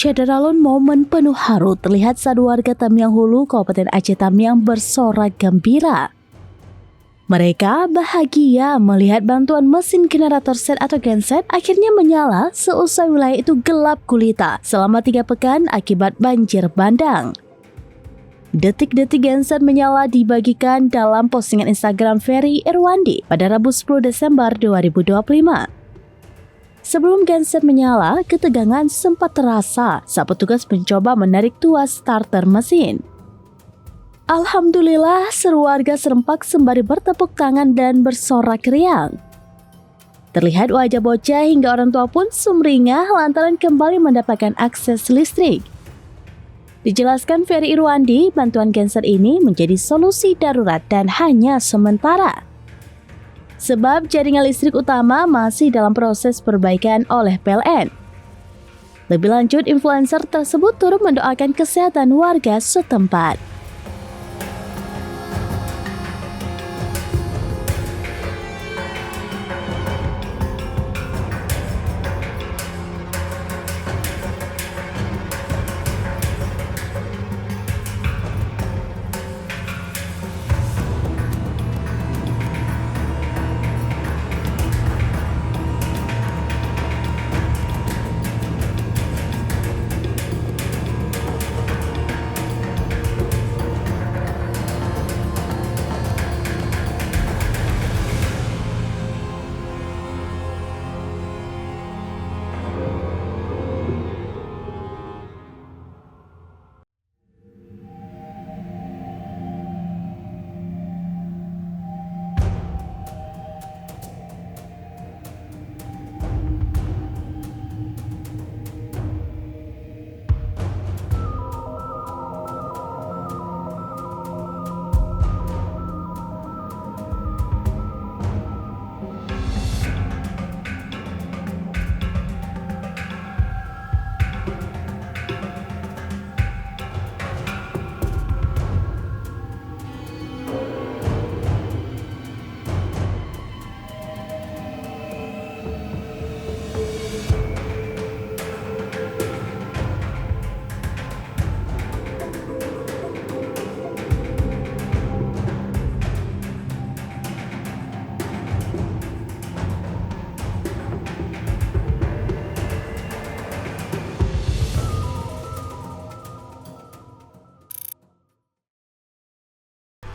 Syederalun momen penuh haru terlihat saat warga Tamiang Hulu, Kabupaten Aceh Tamiang bersorak gembira. Mereka bahagia melihat bantuan mesin generator set atau genset akhirnya menyala seusai wilayah itu gelap gulita selama 3 pekan akibat banjir bandang. Detik-detik genset menyala dibagikan dalam postingan Instagram Ferry Irwandi pada Rabu 10 Desember 2025. Sebelum genset menyala, ketegangan sempat terasa saat petugas mencoba menarik tuas starter mesin. Alhamdulillah, seru warga serempak sembari bertepuk tangan dan bersorak riang. Terlihat wajah bocah hingga orang tua pun sumringah lantaran kembali mendapatkan akses listrik. Dijelaskan Ferry Irwandi, bantuan genset ini menjadi solusi darurat dan hanya sementara. Sebab jaringan listrik utama masih dalam proses perbaikan oleh PLN. Lebih lanjut, influencer tersebut turut mendoakan kesehatan warga setempat.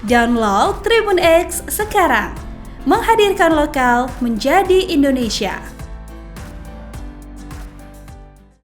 Download Tribun X sekarang, menghadirkan lokal menjadi Indonesia.